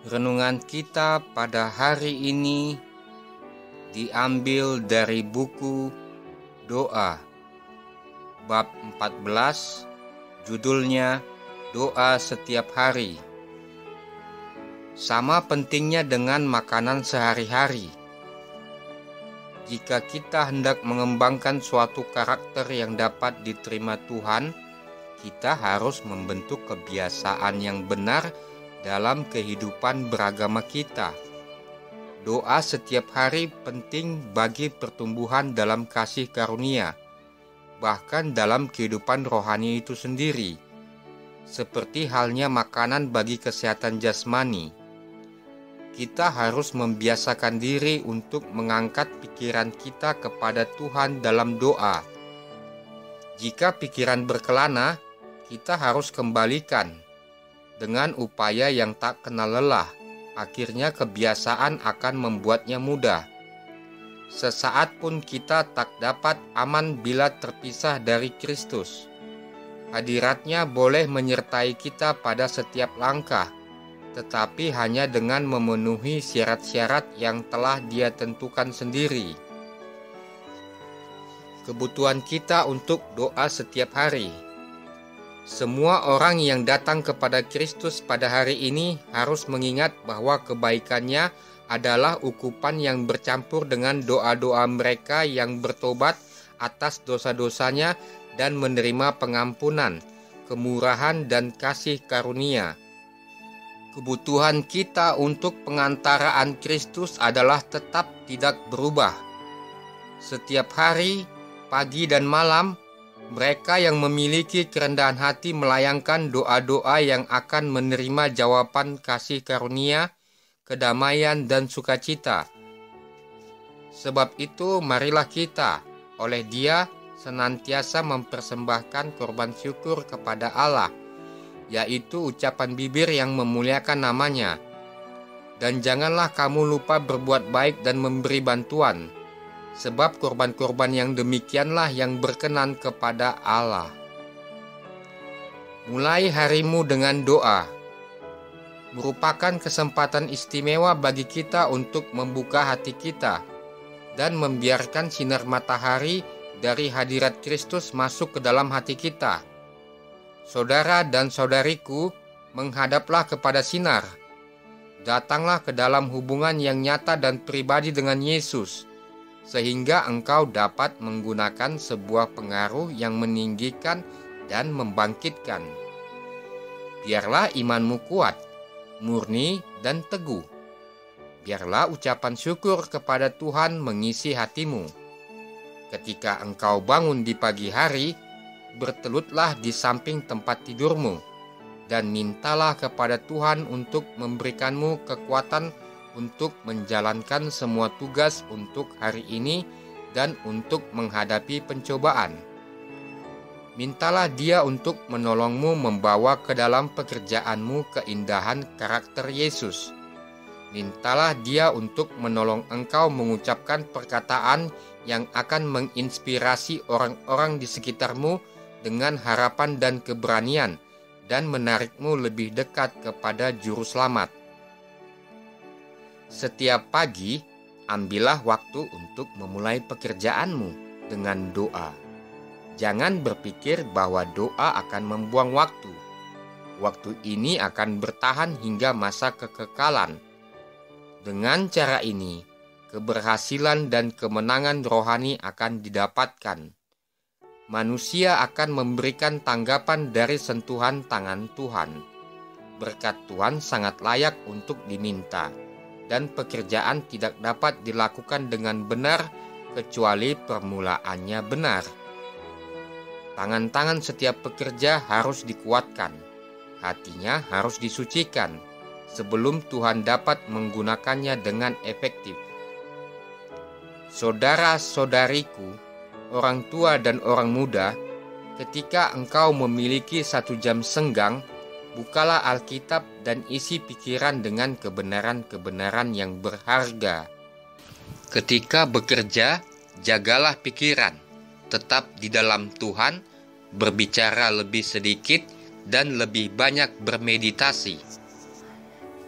Renungan kita pada hari ini diambil dari buku Doa, bab 14, judulnya Doa Setiap Hari. Sama pentingnya dengan makanan sehari-hari. Jika kita hendak mengembangkan suatu karakter yang dapat diterima Tuhan, kita harus membentuk kebiasaan yang benar dalam kehidupan beragama kita. Doa setiap hari penting bagi pertumbuhan dalam kasih karunia, bahkan dalam kehidupan rohani itu sendiri, seperti halnya makanan bagi kesehatan jasmani. Kita harus membiasakan diri untuk mengangkat pikiran kita kepada Tuhan dalam doa. Jika pikiran berkelana, kita harus kembalikan dengan upaya yang tak kenal lelah. Akhirnya kebiasaan akan membuatnya mudah. Sesaat pun kita tak dapat aman bila terpisah dari Kristus. Hadiratnya boleh menyertai kita pada setiap langkah, tetapi hanya dengan memenuhi syarat-syarat yang telah Dia tentukan sendiri. Kebutuhan kita untuk doa setiap hari. Semua orang yang datang kepada Kristus pada hari ini harus mengingat bahwa kebaikannya adalah ukupan yang bercampur dengan doa-doa mereka yang bertobat atas dosa-dosanya dan menerima pengampunan, kemurahan, dan kasih karunia. Kebutuhan kita untuk pengantaraan Kristus adalah tetap tidak berubah. Setiap hari, pagi dan malam, mereka yang memiliki kerendahan hati melayangkan doa-doa yang akan menerima jawaban kasih karunia, kedamaian, dan sukacita. Sebab itu, marilah kita, oleh Dia, senantiasa mempersembahkan korban syukur kepada Allah, yaitu ucapan bibir yang memuliakan namanya. Dan janganlah kamu lupa berbuat baik dan memberi bantuan, sebab korban-korban yang demikianlah yang berkenan kepada Allah. Mulai harimu dengan doa. Merupakan kesempatan istimewa bagi kita untuk membuka hati kita dan membiarkan sinar matahari dari hadirat Kristus masuk ke dalam hati kita. Saudara dan saudariku, menghadaplah kepada sinar. Datanglah ke dalam hubungan yang nyata dan pribadi dengan Yesus, sehingga engkau dapat menggunakan sebuah pengaruh yang meninggikan dan membangkitkan. Biarlah imanmu kuat, murni, dan teguh. Biarlah ucapan syukur kepada Tuhan mengisi hatimu. Ketika engkau bangun di pagi hari, bertelutlah di samping tempat tidurmu, dan mintalah kepada Tuhan untuk memberikanmu kekuatan untuk menjalankan semua tugas untuk hari ini dan untuk menghadapi pencobaan. Mintalah Dia untuk menolongmu membawa ke dalam pekerjaanmu keindahan karakter Yesus. Mintalah Dia untuk menolong engkau mengucapkan perkataan yang akan menginspirasi orang-orang di sekitarmu dengan harapan dan keberanian, dan menarikmu lebih dekat kepada Juru Selamat. Setiap pagi, ambillah waktu untuk memulai pekerjaanmu dengan doa. Jangan berpikir bahwa doa akan membuang waktu. Waktu ini akan bertahan hingga masa kekekalan. Dengan cara ini, keberhasilan dan kemenangan rohani akan didapatkan. Manusia akan memberikan tanggapan dari sentuhan tangan Tuhan. Berkat Tuhan sangat layak untuk diminta, dan pekerjaan tidak dapat dilakukan dengan benar kecuali permulaannya benar. Tangan-tangan setiap pekerja harus dikuatkan, hatinya harus disucikan, sebelum Tuhan dapat menggunakannya dengan efektif. Saudara-saudariku, orang tua dan orang muda, ketika engkau memiliki 1 jam senggang, bukalah Alkitab dan isi pikiran dengan kebenaran-kebenaran yang berharga. Ketika bekerja, jagalah pikiran, tetap di dalam Tuhan, berbicara lebih sedikit dan lebih banyak bermeditasi.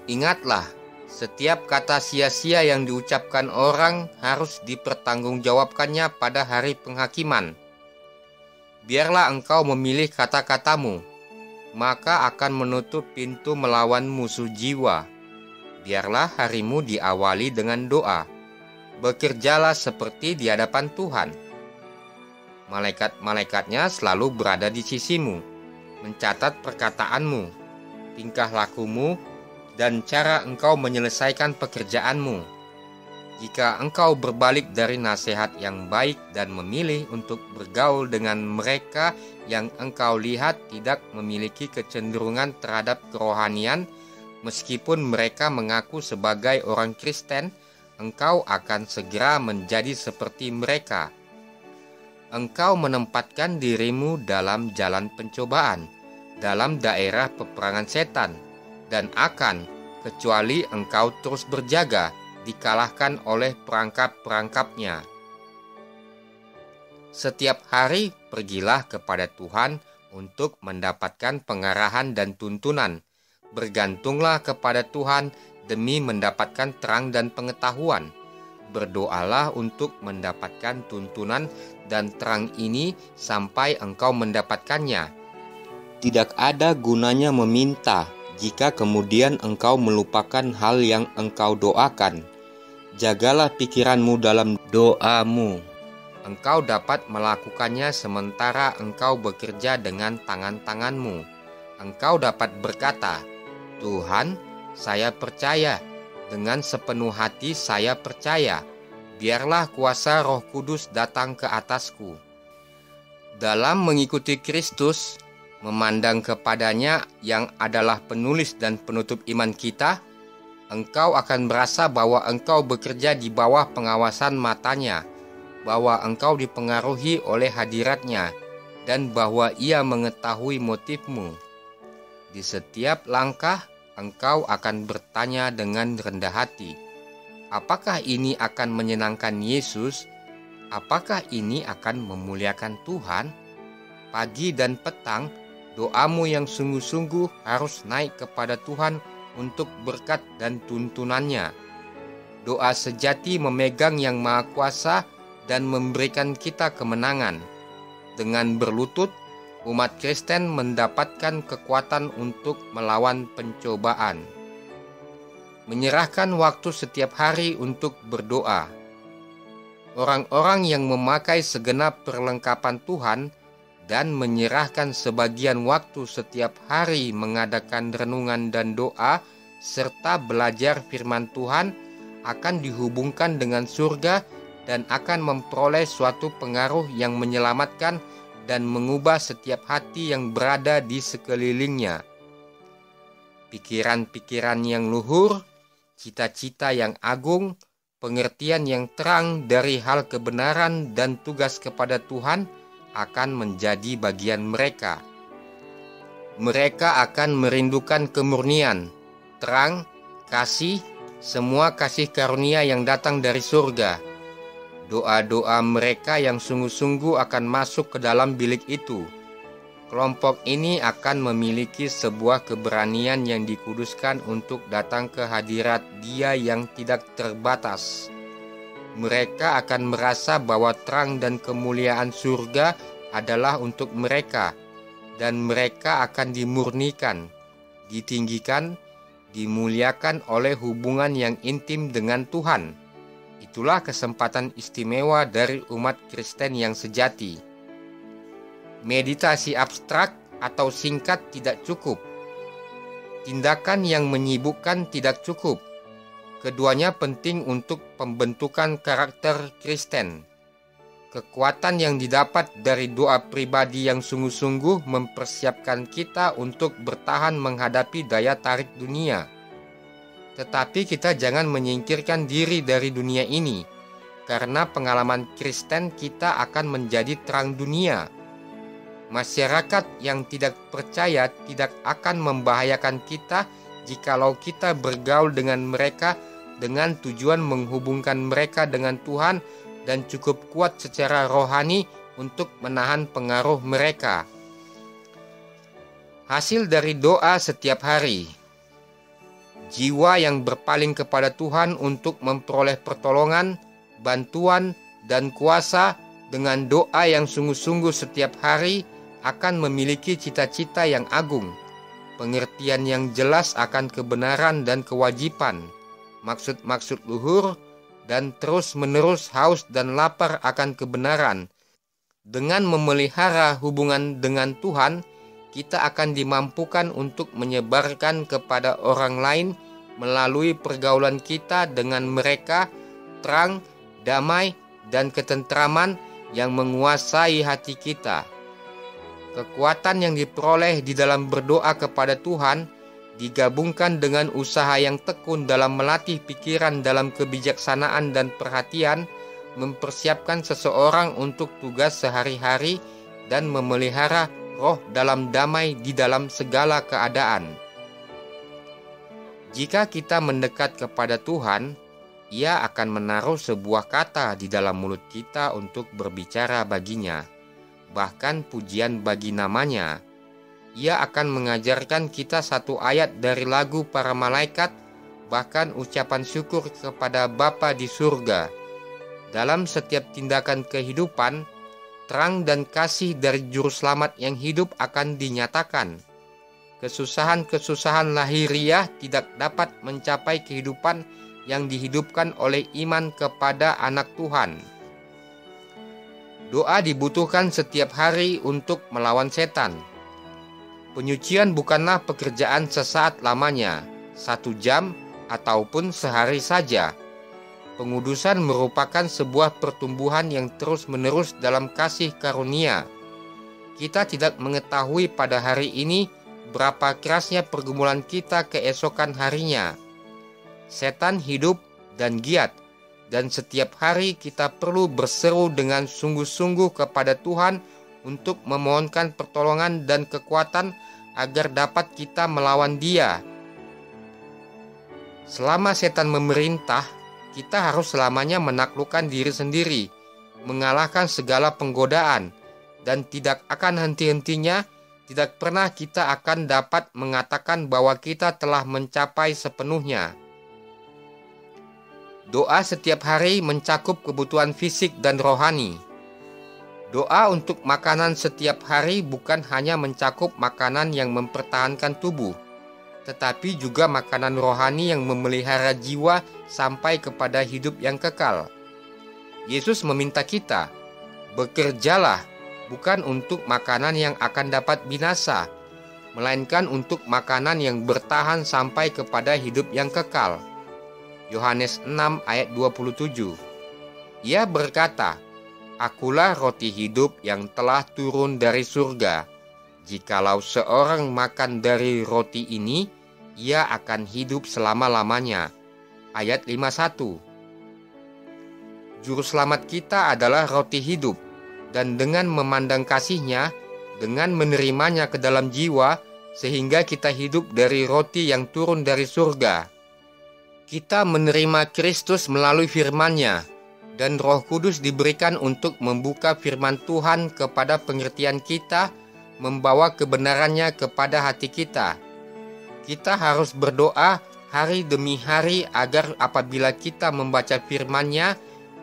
Ingatlah, setiap kata sia-sia yang diucapkan orang harus dipertanggungjawabkannya pada hari penghakiman. Biarlah engkau memilih kata-katamu, maka akan menutup pintu melawan musuh jiwa. Biarlah harimu diawali dengan doa. Bekerjalah seperti di hadapan Tuhan. Malaikat-malaikatnya selalu berada di sisimu, mencatat perkataanmu, tingkah lakumu, dan cara engkau menyelesaikan pekerjaanmu. Jika engkau berbalik dari nasihat yang baik dan memilih untuk bergaul dengan mereka yang engkau lihat tidak memiliki kecenderungan terhadap kerohanian, meskipun mereka mengaku sebagai orang Kristen, engkau akan segera menjadi seperti mereka. Engkau menempatkan dirimu dalam jalan pencobaan, dalam daerah peperangan setan, dan akan, kecuali engkau terus berjaga, dikalahkan oleh perangkap-perangkapnya. Setiap hari pergilah kepada Tuhan untuk mendapatkan pengarahan dan tuntunan. Bergantunglah kepada Tuhan demi mendapatkan terang dan pengetahuan. Berdoalah untuk mendapatkan tuntunan dan terang ini sampai engkau mendapatkannya. Tidak ada gunanya meminta jika kemudian engkau melupakan hal yang engkau doakan. Jagalah pikiranmu dalam doamu. Engkau dapat melakukannya sementara engkau bekerja dengan tangan-tanganmu. Engkau dapat berkata, Tuhan, saya percaya. Dengan sepenuh hati saya percaya. Biarlah kuasa Roh Kudus datang ke atasku. Dalam mengikuti Kristus, memandang kepadanya yang adalah penulis dan penutup iman kita, engkau akan merasa bahwa engkau bekerja di bawah pengawasan matanya, bahwa engkau dipengaruhi oleh hadiratnya, dan bahwa ia mengetahui motifmu. Di setiap langkah, engkau akan bertanya dengan rendah hati, apakah ini akan menyenangkan Yesus? Apakah ini akan memuliakan Tuhan? Pagi dan petang, doamu yang sungguh-sungguh harus naik kepada Tuhan untuk berkat dan tuntunannya. Doa sejati memegang Yang Maha Kuasa dan memberikan kita kemenangan. Dengan berlutut, umat Kristen mendapatkan kekuatan untuk melawan pencobaan. Menyerahkan waktu setiap hari untuk berdoa. Orang-orang yang memakai segenap perlengkapan Tuhan dan menyerahkan sebagian waktu setiap hari mengadakan renungan dan doa serta belajar firman Tuhan akan dihubungkan dengan surga dan akan memperoleh suatu pengaruh yang menyelamatkan dan mengubah setiap hati yang berada di sekelilingnya. Pikiran-pikiran yang luhur, cita-cita yang agung, pengertian yang terang dari hal kebenaran dan tugas kepada Tuhan akan menjadi bagian mereka. Mereka akan merindukan kemurnian, terang, kasih, semua kasih karunia yang datang dari surga. Doa-doa mereka yang sungguh-sungguh akan masuk ke dalam bilik itu. Kelompok ini akan memiliki sebuah keberanian yang dikuduskan untuk datang ke hadirat Dia yang tidak terbatas. Mereka akan merasa bahwa terang dan kemuliaan surga adalah untuk mereka, dan mereka akan dimurnikan, ditinggikan, dimuliakan oleh hubungan yang intim dengan Tuhan. Itulah kesempatan istimewa dari umat Kristen yang sejati. Meditasi abstrak atau singkat tidak cukup. Tindakan yang menyibukkan tidak cukup. Keduanya penting untuk pembentukan karakter Kristen. Kekuatan yang didapat dari doa pribadi yang sungguh-sungguh mempersiapkan kita untuk bertahan menghadapi daya tarik dunia. Tetapi kita jangan menyingkirkan diri dari dunia ini, karena pengalaman Kristen kita akan menjadi terang dunia. Masyarakat yang tidak percaya tidak akan membahayakan kita jikalau kita bergaul dengan mereka dengan tujuan menghubungkan mereka dengan Tuhan dan cukup kuat secara rohani untuk menahan pengaruh mereka. Hasil dari doa setiap hari. jiwa yang berpaling kepada Tuhan untuk memperoleh pertolongan, bantuan, dan kuasa dengan doa yang sungguh-sungguh setiap hari akan memiliki cita-cita yang agung, pengertian yang jelas akan kebenaran dan kewajiban, maksud-maksud luhur, dan terus-menerus haus dan lapar akan kebenaran. Dengan memelihara hubungan dengan Tuhan, kita akan dimampukan untuk menyebarkan kepada orang lain melalui pergaulan kita dengan mereka terang, damai, dan ketentraman yang menguasai hati kita. Kekuatan yang diperoleh di dalam berdoa kepada Tuhan digabungkan dengan usaha yang tekun dalam melatih pikiran dalam kebijaksanaan dan perhatian, mempersiapkan seseorang untuk tugas sehari-hari dan memelihara roh dalam damai di dalam segala keadaan. Jika kita mendekat kepada Tuhan, Ia akan menaruh sebuah kata di dalam mulut kita untuk berbicara baginya, bahkan pujian bagi namanya. Ia akan mengajarkan kita satu ayat dari lagu para malaikat, bahkan ucapan syukur kepada Bapa di surga. Dalam setiap tindakan kehidupan, terang dan kasih dari Juru Selamat yang hidup akan dinyatakan. Kesusahan-kesusahan lahiriah tidak dapat mencapai kehidupan yang dihidupkan oleh iman kepada Anak Tuhan. Doa dibutuhkan setiap hari untuk melawan setan. Penyucian bukanlah pekerjaan sesaat lamanya, 1 jam ataupun sehari saja. Pengudusan merupakan sebuah pertumbuhan yang terus-menerus dalam kasih karunia. Kita tidak mengetahui pada hari ini berapa kerasnya pergumulan kita keesokan harinya. Setan hidup dan giat, dan setiap hari kita perlu berseru dengan sungguh-sungguh kepada Tuhan untuk memohonkan pertolongan dan kekuatan agar dapat kita melawan Dia. Selama setan memerintah, kita harus selamanya menaklukkan diri sendiri, mengalahkan segala penggodaan, dan tidak akan henti-hentinya, tidak pernah kita akan dapat mengatakan bahwa kita telah mencapai sepenuhnya. Doa setiap hari mencakup kebutuhan fisik dan rohani. Doa untuk makanan setiap hari bukan hanya mencakup makanan yang mempertahankan tubuh, tetapi juga makanan rohani yang memelihara jiwa sampai kepada hidup yang kekal. Yesus meminta kita, bekerjalah bukan untuk makanan yang akan dapat binasa, melainkan untuk makanan yang bertahan sampai kepada hidup yang kekal. Yohanes 6 ayat 27. Ia berkata, Akulah roti hidup yang telah turun dari surga. Jikalau seorang makan dari roti ini, ia akan hidup selama-lamanya. Ayat 51. Juru selamat kita adalah roti hidup, dan dengan memandang kasih-Nya, dengan menerimanya ke dalam jiwa, sehingga kita hidup dari roti yang turun dari surga. Kita menerima Kristus melalui firman-Nya, dan Roh Kudus diberikan untuk membuka firman Tuhan kepada pengertian kita, membawa kebenarannya kepada hati kita. Kita harus berdoa hari demi hari agar apabila kita membaca firman-Nya,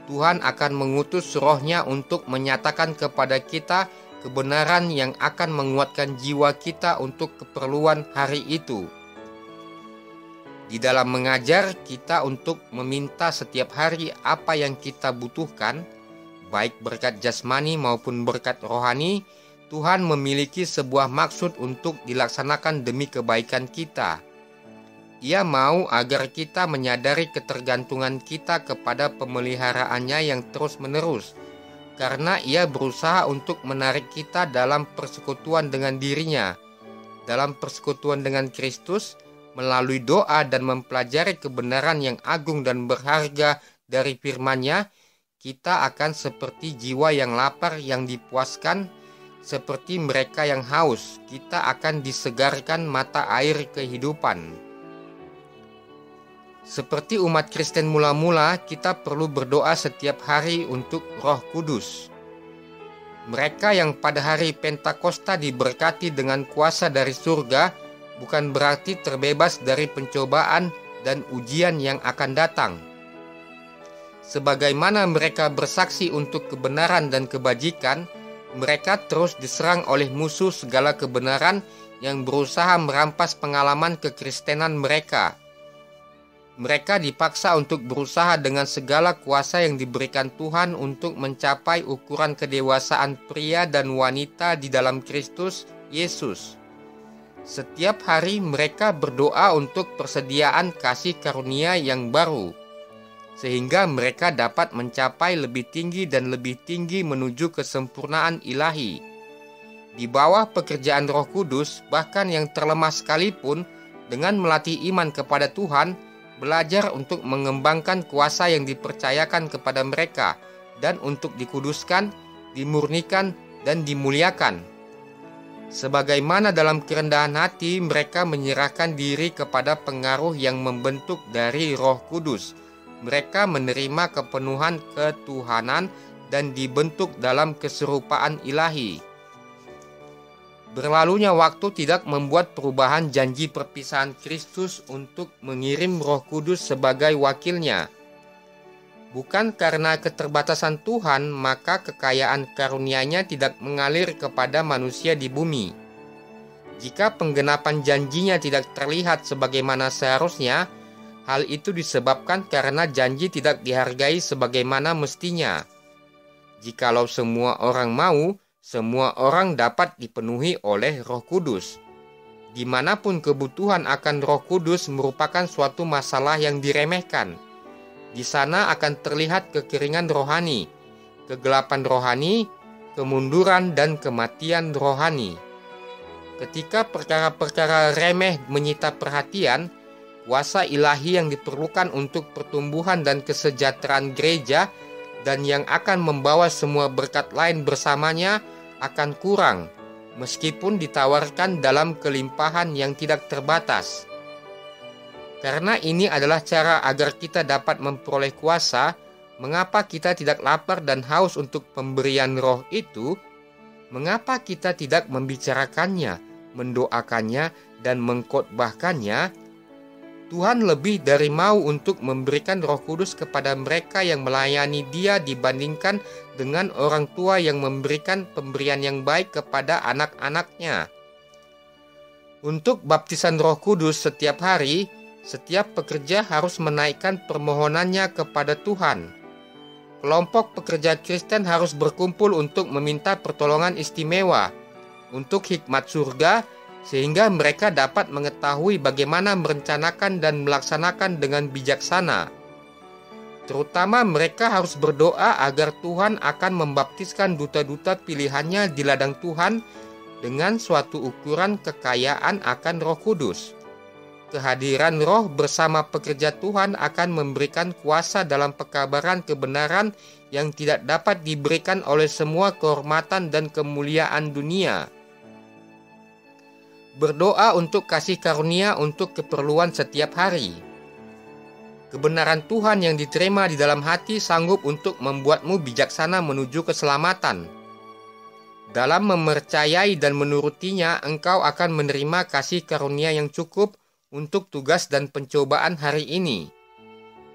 Tuhan akan mengutus Roh-Nya untuk menyatakan kepada kita kebenaran yang akan menguatkan jiwa kita untuk keperluan hari itu. Di dalam mengajar kita untuk meminta setiap hari apa yang kita butuhkan, baik berkat jasmani maupun berkat rohani, Tuhan memiliki sebuah maksud untuk dilaksanakan demi kebaikan kita. Ia mau agar kita menyadari ketergantungan kita kepada pemeliharaannya yang terus-menerus, karena Ia berusaha untuk menarik kita dalam persekutuan dengan dirinya, dalam persekutuan dengan Kristus, melalui doa dan mempelajari kebenaran yang agung dan berharga dari firman-Nya. Kita akan seperti jiwa yang lapar yang dipuaskan, seperti mereka yang haus, kita akan disegarkan mata air kehidupan. Seperti umat Kristen mula-mula, kita perlu berdoa setiap hari untuk Roh Kudus. Mereka yang pada hari Pentakosta diberkati dengan kuasa dari surga bukan berarti terbebas dari pencobaan dan ujian yang akan datang. Sebagaimana mereka bersaksi untuk kebenaran dan kebajikan, mereka terus diserang oleh musuh segala kebenaran yang berusaha merampas pengalaman kekristenan mereka. Mereka dipaksa untuk berusaha dengan segala kuasa yang diberikan Tuhan untuk mencapai ukuran kedewasaan pria dan wanita di dalam Kristus Yesus. Setiap hari mereka berdoa untuk persediaan kasih karunia yang baru, sehingga mereka dapat mencapai lebih tinggi dan lebih tinggi menuju kesempurnaan ilahi. Di bawah pekerjaan Roh Kudus, bahkan yang terlemah sekalipun, dengan melatih iman kepada Tuhan, belajar untuk mengembangkan kuasa yang dipercayakan kepada mereka, dan untuk dikuduskan, dimurnikan, dan dimuliakan. Sebagaimana dalam kerendahan hati mereka menyerahkan diri kepada pengaruh yang membentuk dari Roh Kudus, mereka menerima kepenuhan ketuhanan dan dibentuk dalam keserupaan ilahi. Berlalunya waktu tidak membuat perubahan janji perpisahan Kristus untuk mengirim Roh Kudus sebagai wakilnya. Bukan karena keterbatasan Tuhan, maka kekayaan karunia-Nya tidak mengalir kepada manusia di bumi. Jika penggenapan janjinya tidak terlihat sebagaimana seharusnya, hal itu disebabkan karena janji tidak dihargai sebagaimana mestinya. Jikalau semua orang mau, semua orang dapat dipenuhi oleh Roh Kudus. Dimanapun kebutuhan akan Roh Kudus merupakan suatu masalah yang diremehkan. Di sana akan terlihat kekeringan rohani, kegelapan rohani, kemunduran dan kematian rohani. Ketika perkara-perkara remeh menyita perhatian, kuasa ilahi yang diperlukan untuk pertumbuhan dan kesejahteraan gereja dan yang akan membawa semua berkat lain bersamanya akan kurang, meskipun ditawarkan dalam kelimpahan yang tidak terbatas. Karena ini adalah cara agar kita dapat memperoleh kuasa, mengapa kita tidak lapar dan haus untuk pemberian Roh itu? Mengapa kita tidak membicarakannya, mendoakannya, dan mengkhotbahkannya? Tuhan lebih dari mau untuk memberikan Roh Kudus kepada mereka yang melayani Dia dibandingkan dengan orang tua yang memberikan pemberian yang baik kepada anak-anaknya. Untuk baptisan Roh Kudus setiap hari, setiap pekerja harus menaikkan permohonannya kepada Tuhan. Kelompok pekerja Kristen harus berkumpul untuk meminta pertolongan istimewa untuk hikmat surga, sehingga mereka dapat mengetahui bagaimana merencanakan dan melaksanakan dengan bijaksana. Terutama mereka harus berdoa agar Tuhan akan membaptiskan duta-duta pilihannya di ladang Tuhan dengan suatu ukuran kekayaan akan Roh Kudus. Kehadiran Roh bersama pekerja Tuhan akan memberikan kuasa dalam pekabaran kebenaran yang tidak dapat diberikan oleh semua kehormatan dan kemuliaan dunia. Berdoa untuk kasih karunia untuk keperluan setiap hari. Kebenaran Tuhan yang diterima di dalam hati sanggup untuk membuatmu bijaksana menuju keselamatan. Dalam mempercayai dan menurutinya, engkau akan menerima kasih karunia yang cukup untuk tugas dan pencobaan hari ini.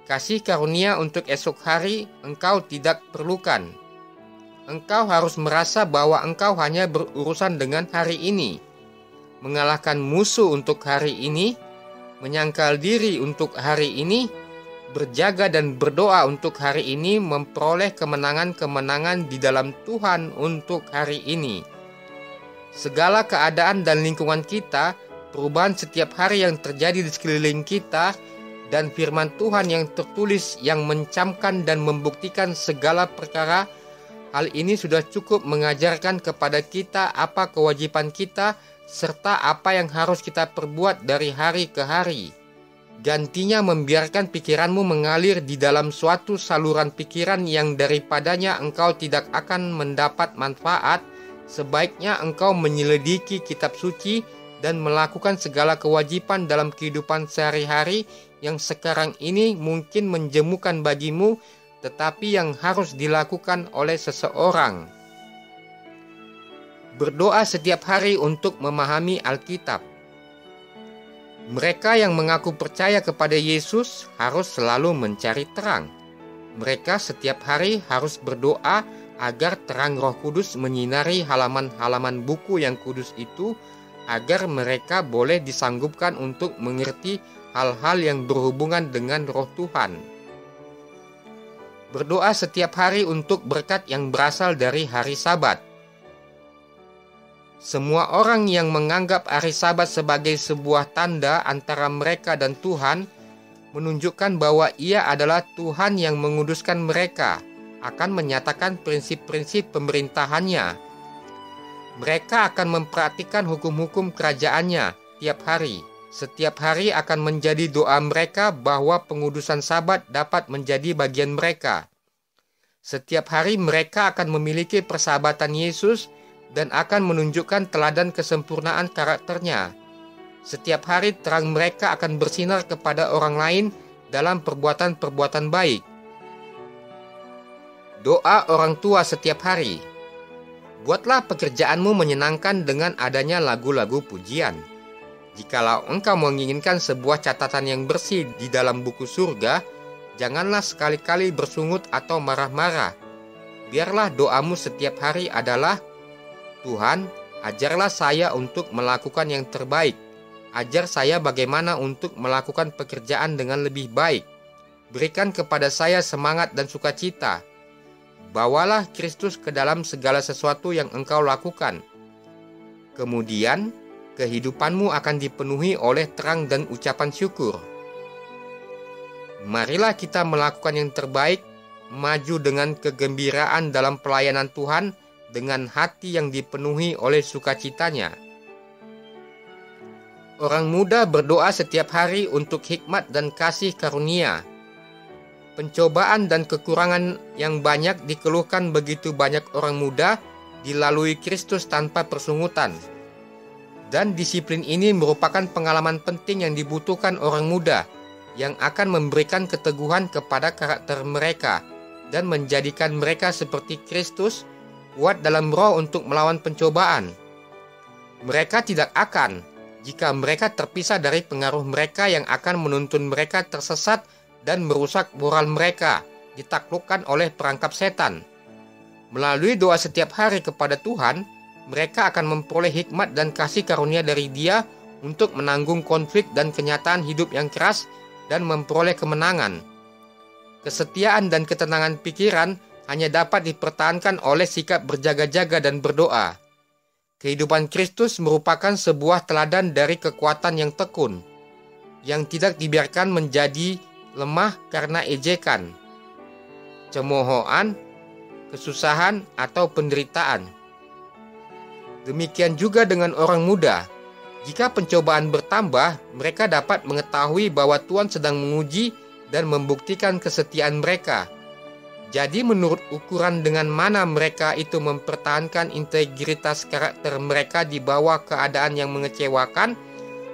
Kasih karunia untuk esok hari engkau tidak perlukan. Engkau harus merasa bahwa engkau hanya berurusan dengan hari ini, mengalahkan musuh untuk hari ini, menyangkal diri untuk hari ini, berjaga dan berdoa untuk hari ini, memperoleh kemenangan-kemenangan di dalam Tuhan untuk hari ini. Segala keadaan dan lingkungan kita, perubahan setiap hari yang terjadi di sekeliling kita, dan firman Tuhan yang tertulis yang mencamkan dan membuktikan segala perkara, hal ini sudah cukup mengajarkan kepada kita apa kewajiban kita, serta apa yang harus kita perbuat dari hari ke hari. Gantinya membiarkan pikiranmu mengalir di dalam suatu saluran pikiran yang daripadanya engkau tidak akan mendapat manfaat. Sebaiknya engkau menyelidiki kitab suci dan melakukan segala kewajiban dalam kehidupan sehari-hari yang sekarang ini mungkin menjemukan bagimu, tetapi yang harus dilakukan oleh seseorang. Berdoa setiap hari untuk memahami Alkitab. Mereka yang mengaku percaya kepada Yesus harus selalu mencari terang. Mereka setiap hari harus berdoa agar terang Roh Kudus menyinari halaman-halaman buku yang kudus itu, agar mereka boleh disanggupkan untuk mengerti hal-hal yang berhubungan dengan Roh Tuhan. Berdoa setiap hari untuk berkat yang berasal dari hari Sabat. Semua orang yang menganggap hari Sabat sebagai sebuah tanda antara mereka dan Tuhan menunjukkan bahwa Ia adalah Tuhan yang menguduskan mereka, akan menyatakan prinsip-prinsip pemerintahannya. Mereka akan memperhatikan hukum-hukum kerajaannya tiap hari. Setiap hari akan menjadi doa mereka bahwa pengudusan Sabat dapat menjadi bagian mereka. Setiap hari mereka akan memiliki persahabatan Yesus dan akan menunjukkan teladan kesempurnaan karakternya. Setiap hari terang mereka akan bersinar kepada orang lain dalam perbuatan-perbuatan baik. Doa orang tua setiap hari. Buatlah pekerjaanmu menyenangkan dengan adanya lagu-lagu pujian. Jikalau engkau menginginkan sebuah catatan yang bersih di dalam buku surga, janganlah sekali-kali bersungut atau marah-marah. Biarlah doamu setiap hari adalah, Tuhan, ajarlah saya untuk melakukan yang terbaik. Ajar saya bagaimana untuk melakukan pekerjaan dengan lebih baik. Berikan kepada saya semangat dan sukacita. Bawalah Kristus ke dalam segala sesuatu yang engkau lakukan. Kemudian, kehidupanmu akan dipenuhi oleh terang dan ucapan syukur. Marilah kita melakukan yang terbaik, maju dengan kegembiraan dalam pelayanan Tuhan, dengan hati yang dipenuhi oleh sukacitanya. Orang muda berdoa setiap hari untuk hikmat dan kasih karunia. Pencobaan dan kekurangan yang banyak dikeluhkan begitu banyak orang muda dilalui Kristus tanpa persungutan. Dan disiplin ini merupakan pengalaman penting yang dibutuhkan orang muda, yang akan memberikan keteguhan kepada karakter mereka dan menjadikan mereka seperti Kristus, kuat dalam roh untuk melawan pencobaan. Mereka tidak akan, jika mereka terpisah dari pengaruh mereka yang akan menuntun mereka tersesat dan merusak moral mereka, ditaklukkan oleh perangkap setan. Melalui doa setiap hari kepada Tuhan, mereka akan memperoleh hikmat dan kasih karunia dari Dia untuk menanggung konflik dan kenyataan hidup yang keras dan memperoleh kemenangan. Kesetiaan dan ketenangan pikiran hanya dapat dipertahankan oleh sikap berjaga-jaga dan berdoa. Kehidupan Kristus merupakan sebuah teladan dari kekuatan yang tekun, yang tidak dibiarkan menjadi lemah karena ejekan, cemoohan, kesusahan, atau penderitaan. Demikian juga dengan orang muda. Jika pencobaan bertambah, mereka dapat mengetahui bahwa Tuhan sedang menguji dan membuktikan kesetiaan mereka. Jadi menurut ukuran dengan mana mereka itu mempertahankan integritas karakter mereka di bawah keadaan yang mengecewakan,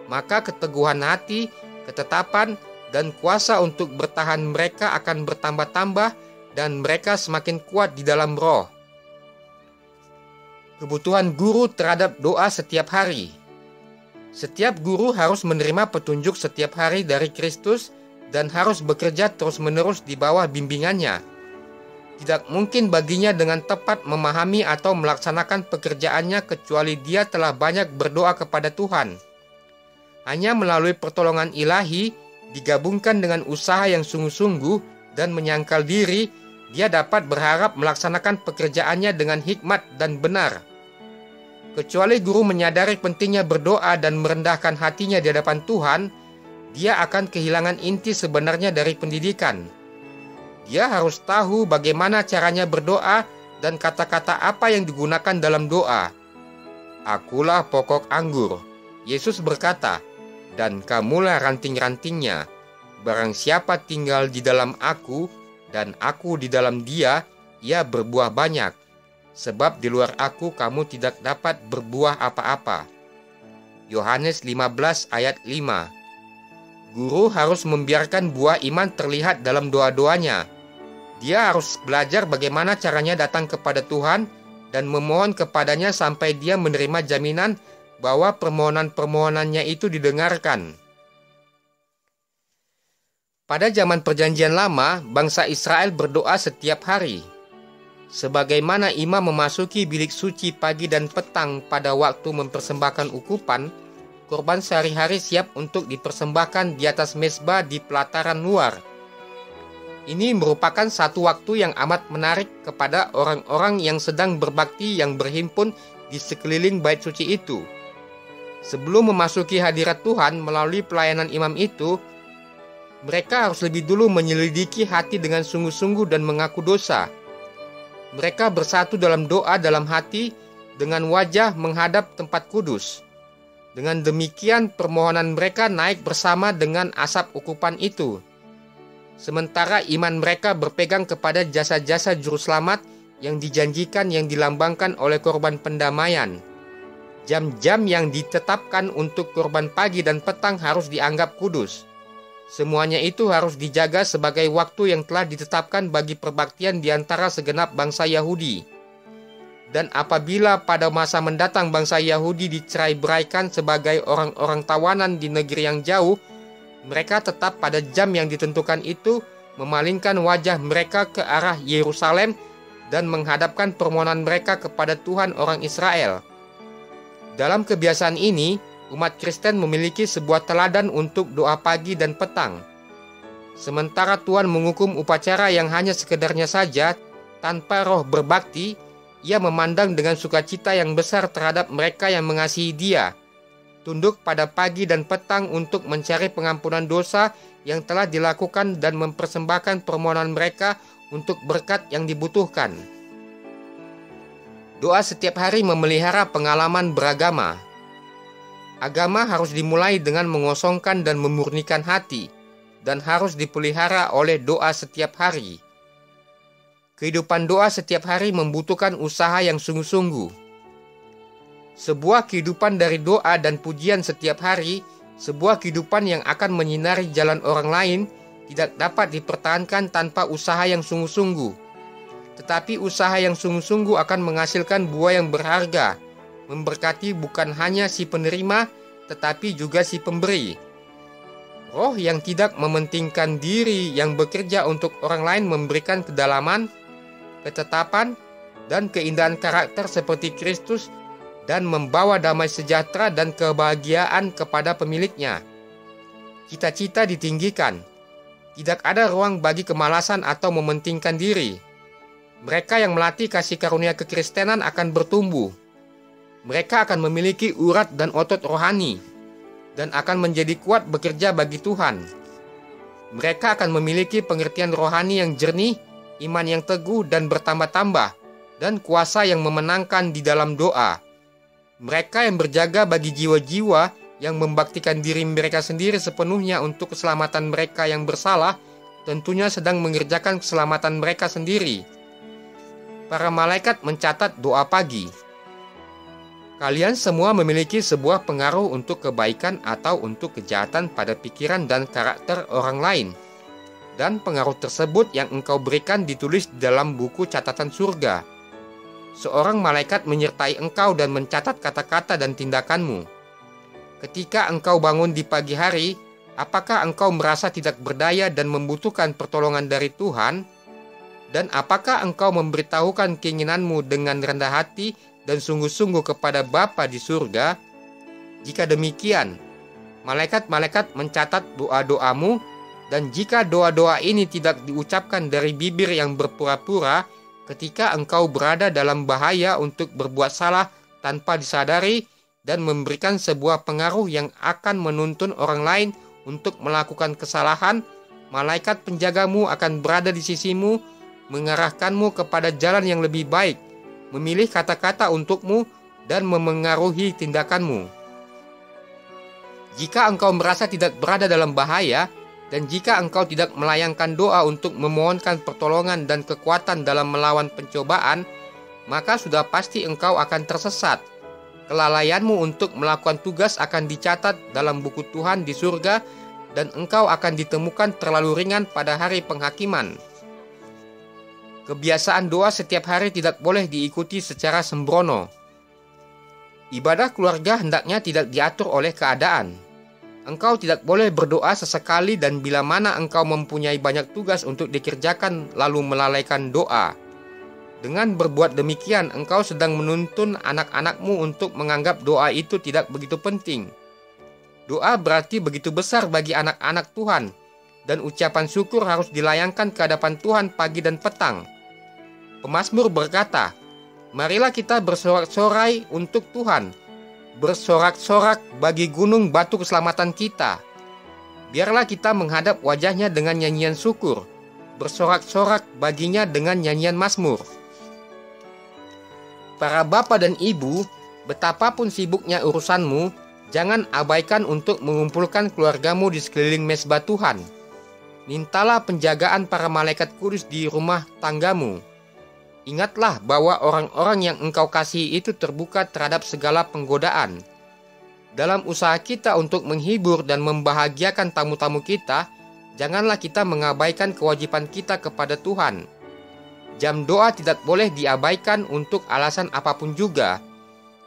maka keteguhan hati, ketetapan, dan kuasa untuk bertahan mereka akan bertambah-tambah dan mereka semakin kuat di dalam roh. Kebutuhan guru terhadap doa setiap hari. Setiap guru harus menerima petunjuk setiap hari dari Kristus dan harus bekerja terus-menerus di bawah bimbingannya. Tidak mungkin baginya dengan tepat memahami atau melaksanakan pekerjaannya kecuali dia telah banyak berdoa kepada Tuhan. Hanya melalui pertolongan ilahi, digabungkan dengan usaha yang sungguh-sungguh dan menyangkal diri, dia dapat berharap melaksanakan pekerjaannya dengan hikmat dan benar. Kecuali guru menyadari pentingnya berdoa dan merendahkan hatinya di hadapan Tuhan, dia akan kehilangan inti sebenarnya dari pendidikan. Dia harus tahu bagaimana caranya berdoa dan kata-kata apa yang digunakan dalam doa. Akulah pokok anggur, Yesus berkata, dan kamulah ranting-rantingnya. Barang siapa tinggal di dalam aku dan aku di dalam dia, ia berbuah banyak. Sebab di luar aku kamu tidak dapat berbuah apa-apa. Yohanes 15 ayat 5. Guru harus membiarkan buah iman terlihat dalam doa-doanya. Dia harus belajar bagaimana caranya datang kepada Tuhan dan memohon kepadanya sampai dia menerima jaminan bahwa permohonan-permohonannya itu didengarkan. Pada zaman Perjanjian Lama, bangsa Israel berdoa setiap hari. Sebagaimana imam memasuki bilik suci pagi dan petang pada waktu mempersembahkan ukupan, korban sehari-hari siap untuk dipersembahkan di atas mezbah di pelataran luar. Ini merupakan satu waktu yang amat menarik kepada orang-orang yang sedang berbakti yang berhimpun di sekeliling bait suci itu. Sebelum memasuki hadirat Tuhan melalui pelayanan imam itu, mereka harus lebih dulu menyelidiki hati dengan sungguh-sungguh dan mengaku dosa. Mereka bersatu dalam doa dalam hati dengan wajah menghadap tempat kudus. Dengan demikian permohonan mereka naik bersama dengan asap ukupan itu. Sementara iman mereka berpegang kepada jasa-jasa juru selamat yang dijanjikan yang dilambangkan oleh korban pendamaian. Jam-jam yang ditetapkan untuk korban pagi dan petang harus dianggap kudus. Semuanya itu harus dijaga sebagai waktu yang telah ditetapkan bagi perbaktian di antara segenap bangsa Yahudi. Dan apabila pada masa mendatang bangsa Yahudi dicerai-beraikan sebagai orang-orang tawanan di negeri yang jauh, mereka tetap pada jam yang ditentukan itu memalingkan wajah mereka ke arah Yerusalem dan menghadapkan permohonan mereka kepada Tuhan orang Israel. Dalam kebiasaan ini, umat Kristen memiliki sebuah teladan untuk doa pagi dan petang. Sementara Tuhan menghukum upacara yang hanya sekedarnya saja, tanpa roh berbakti, Ia memandang dengan sukacita yang besar terhadap mereka yang mengasihi Dia, tunduk pada pagi dan petang untuk mencari pengampunan dosa yang telah dilakukan dan mempersembahkan permohonan mereka untuk berkat yang dibutuhkan. Doa setiap hari memelihara pengalaman beragama. Agama harus dimulai dengan mengosongkan dan memurnikan hati, dan harus dipelihara oleh doa setiap hari. Kehidupan doa setiap hari membutuhkan usaha yang sungguh-sungguh. Sebuah kehidupan dari doa dan pujian setiap hari, sebuah kehidupan yang akan menyinari jalan orang lain, tidak dapat dipertahankan tanpa usaha yang sungguh-sungguh. Tetapi usaha yang sungguh-sungguh akan menghasilkan buah yang berharga, memberkati bukan hanya si penerima, tetapi juga si pemberi. Roh yang tidak mementingkan diri yang bekerja untuk orang lain memberikan kedalaman, ketetapan, dan keindahan karakter seperti Kristus dan membawa damai sejahtera dan kebahagiaan kepada pemiliknya. Cita-cita ditinggikan. Tidak ada ruang bagi kemalasan atau mementingkan diri. Mereka yang melatih kasih karunia kekristenan akan bertumbuh. Mereka akan memiliki urat dan otot rohani dan akan menjadi kuat bekerja bagi Tuhan. Mereka akan memiliki pengertian rohani yang jernih, iman yang teguh dan bertambah-tambah, dan kuasa yang memenangkan di dalam doa. Mereka yang berjaga bagi jiwa-jiwa yang membaktikan diri mereka sendiri sepenuhnya untuk keselamatan mereka yang bersalah, tentunya sedang mengerjakan keselamatan mereka sendiri. Para malaikat mencatat doa pagi. Kalian semua memiliki sebuah pengaruh untuk kebaikan atau untuk kejahatan pada pikiran dan karakter orang lain. Dan pengaruh tersebut yang engkau berikan ditulis dalam buku catatan surga. Seorang malaikat menyertai engkau dan mencatat kata-kata dan tindakanmu. Ketika engkau bangun di pagi hari, apakah engkau merasa tidak berdaya dan membutuhkan pertolongan dari Tuhan? Dan apakah engkau memberitahukan keinginanmu dengan rendah hati dan sungguh-sungguh kepada Bapa di surga? Jika demikian, malaikat-malaikat mencatat doa-doamu, dan jika doa-doa ini tidak diucapkan dari bibir yang berpura-pura, ketika engkau berada dalam bahaya untuk berbuat salah tanpa disadari dan memberikan sebuah pengaruh yang akan menuntun orang lain untuk melakukan kesalahan, malaikat penjagamu akan berada di sisimu, mengarahkanmu kepada jalan yang lebih baik, memilih kata-kata untukmu, dan memengaruhi tindakanmu. Jika engkau merasa tidak berada dalam bahaya, dan jika engkau tidak melayangkan doa untuk memohonkan pertolongan dan kekuatan dalam melawan pencobaan, maka sudah pasti engkau akan tersesat. Kelalaianmu untuk melakukan tugas akan dicatat dalam buku Tuhan di surga, dan engkau akan ditemukan terlalu ringan pada hari penghakiman. Kebiasaan doa setiap hari tidak boleh diikuti secara sembrono. Ibadah keluarga hendaknya tidak diatur oleh keadaan. Engkau tidak boleh berdoa sesekali dan bila mana engkau mempunyai banyak tugas untuk dikerjakan lalu melalaikan doa. Dengan berbuat demikian, engkau sedang menuntun anak-anakmu untuk menganggap doa itu tidak begitu penting. Doa berarti begitu besar bagi anak-anak Tuhan, dan ucapan syukur harus dilayangkan ke hadapan Tuhan pagi dan petang. Pemazmur berkata, "Marilah kita bersorak-sorai untuk Tuhan, bersorak-sorak bagi gunung batu keselamatan kita. Biarlah kita menghadap wajahnya dengan nyanyian syukur, bersorak-sorak baginya dengan nyanyian mazmur." Para bapa dan ibu, betapapun sibuknya urusanmu, jangan abaikan untuk mengumpulkan keluargamu di sekeliling mezbah Tuhan. Mintalah penjagaan para malaikat kudus di rumah tanggamu. Ingatlah bahwa orang-orang yang engkau kasihi itu terbuka terhadap segala penggodaan. Dalam usaha kita untuk menghibur dan membahagiakan tamu-tamu kita, janganlah kita mengabaikan kewajiban kita kepada Tuhan. Jam doa tidak boleh diabaikan untuk alasan apapun juga.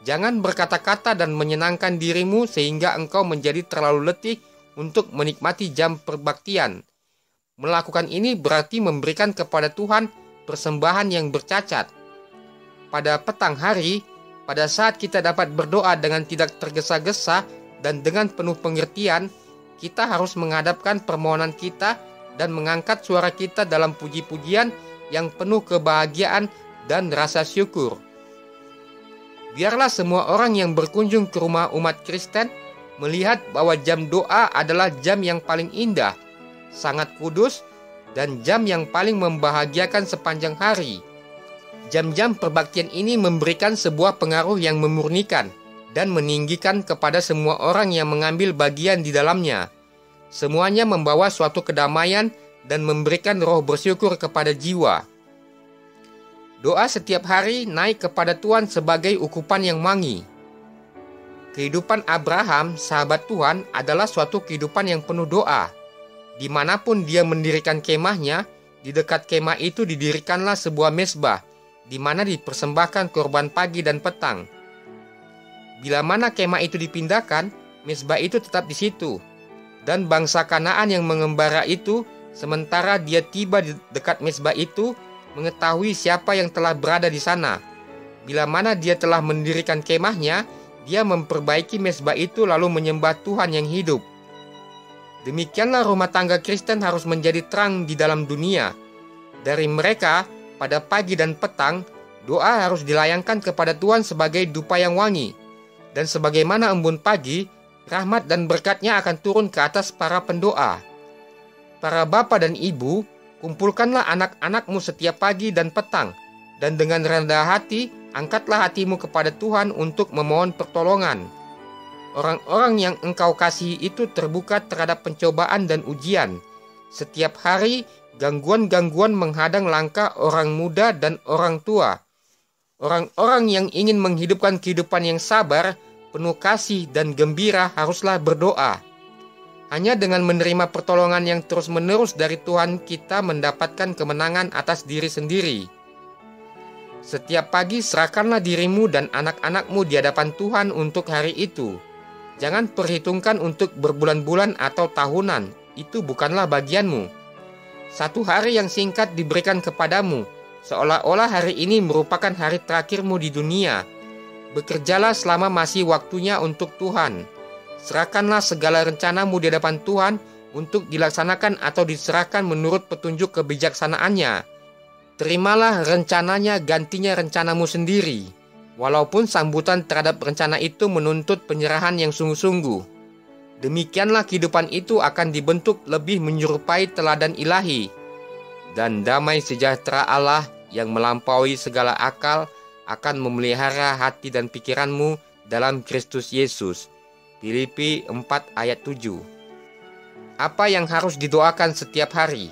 Jangan berkata-kata dan menyenangkan dirimu sehingga engkau menjadi terlalu letih untuk menikmati jam perbaktian. Melakukan ini berarti memberikan kepada Tuhan persembahan yang bercacat. Pada petang hari, pada saat kita dapat berdoa dengan tidak tergesa-gesa dan dengan penuh pengertian, kita harus menghadapkan permohonan kita dan mengangkat suara kita dalam puji-pujian yang penuh kebahagiaan dan rasa syukur. Biarlah semua orang yang berkunjung ke rumah umat Kristen melihat bahwa jam doa adalah jam yang paling indah, sangat kudus, dan jam yang paling membahagiakan sepanjang hari. Jam-jam perbaktian ini memberikan sebuah pengaruh yang memurnikan dan meninggikan kepada semua orang yang mengambil bagian di dalamnya. Semuanya membawa suatu kedamaian dan memberikan roh bersyukur kepada jiwa. Doa setiap hari naik kepada Tuhan sebagai ukupan yang wangi. Kehidupan Abraham, sahabat Tuhan, adalah suatu kehidupan yang penuh doa. Dimanapun dia mendirikan kemahnya, di dekat kemah itu didirikanlah sebuah mezbah, di mana dipersembahkan korban pagi dan petang. Bila mana kemah itu dipindahkan, mezbah itu tetap di situ. Dan bangsa Kanaan yang mengembara itu, sementara dia tiba di dekat mezbah itu, mengetahui siapa yang telah berada di sana. Bila mana dia telah mendirikan kemahnya, dia memperbaiki mezbah itu lalu menyembah Tuhan yang hidup. Demikianlah rumah tangga Kristen harus menjadi terang di dalam dunia. Dari mereka, pada pagi dan petang, doa harus dilayangkan kepada Tuhan sebagai dupa yang wangi. Dan sebagaimana embun pagi, rahmat dan berkat-Nya akan turun ke atas para pendoa. Para bapa dan ibu, kumpulkanlah anak-anakmu setiap pagi dan petang, dan dengan rendah hati, angkatlah hatimu kepada Tuhan untuk memohon pertolongan. Orang-orang yang engkau kasihi itu terbuka terhadap pencobaan dan ujian. Setiap hari, gangguan-gangguan menghadang langkah orang muda dan orang tua. Orang-orang yang ingin menghidupkan kehidupan yang sabar, penuh kasih dan gembira haruslah berdoa. Hanya dengan menerima pertolongan yang terus-menerus dari Tuhan kita mendapatkan kemenangan atas diri sendiri. Setiap pagi serahkanlah dirimu dan anak-anakmu di hadapan Tuhan untuk hari itu. Jangan perhitungkan untuk berbulan-bulan atau tahunan, itu bukanlah bagianmu. Satu hari yang singkat diberikan kepadamu, seolah-olah hari ini merupakan hari terakhirmu di dunia. Bekerjalah selama masih waktunya untuk Tuhan. Serahkanlah segala rencanamu di hadapan Tuhan untuk dilaksanakan atau diserahkan menurut petunjuk kebijaksanaannya. Terimalah rencananya gantinya rencanamu sendiri. Walaupun sambutan terhadap rencana itu menuntut penyerahan yang sungguh-sungguh. Demikianlah kehidupan itu akan dibentuk lebih menyerupai teladan ilahi. Dan damai sejahtera Allah yang melampaui segala akal akan memelihara hati dan pikiranmu dalam Kristus Yesus. Filipi 4 ayat 7. Apa yang harus didoakan setiap hari?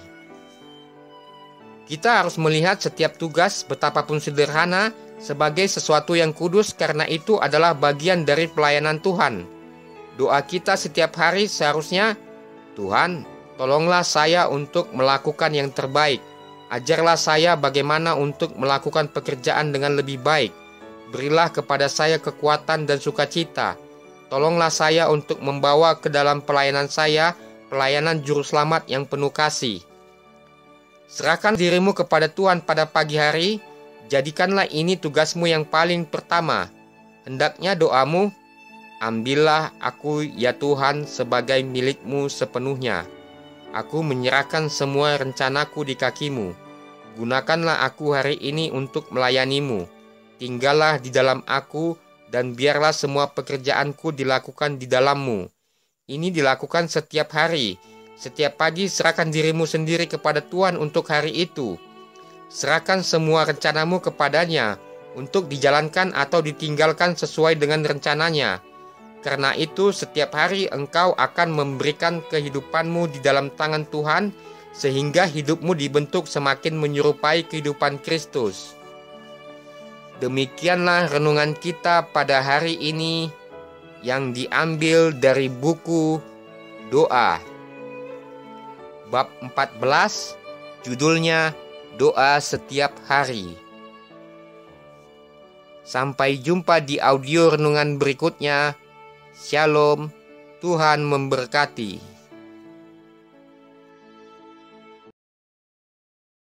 Kita harus melihat setiap tugas betapapun sederhana sebagai sesuatu yang kudus karena itu adalah bagian dari pelayanan Tuhan. Doa kita setiap hari seharusnya, Tuhan, tolonglah saya untuk melakukan yang terbaik. Ajarlah saya bagaimana untuk melakukan pekerjaan dengan lebih baik. Berilah kepada saya kekuatan dan sukacita. Tolonglah saya untuk membawa ke dalam pelayanan saya, pelayanan juru selamat yang penuh kasih. Serahkan dirimu kepada Tuhan pada pagi hari, jadikanlah ini tugasmu yang paling pertama. Hendaknya doamu, ambillah aku ya Tuhan sebagai milikmu sepenuhnya. Aku menyerahkan semua rencanaku di kakimu. Gunakanlah aku hari ini untuk melayanimu. Tinggallah di dalam aku, dan biarlah semua pekerjaanku dilakukan di dalammu. Ini dilakukan setiap hari. Setiap pagi serahkan dirimu sendiri kepada Tuhan untuk hari itu. Serahkan semua rencanamu kepadanya untuk dijalankan atau ditinggalkan sesuai dengan rencananya. Karena itu setiap hari engkau akan memberikan kehidupanmu di dalam tangan Tuhan, sehingga hidupmu dibentuk semakin menyerupai kehidupan Kristus. Demikianlah renungan kita pada hari ini yang diambil dari buku Doa. Bab 14, judulnya Doa Setiap Hari. Sampai jumpa di audio renungan berikutnya. Shalom, Tuhan memberkati.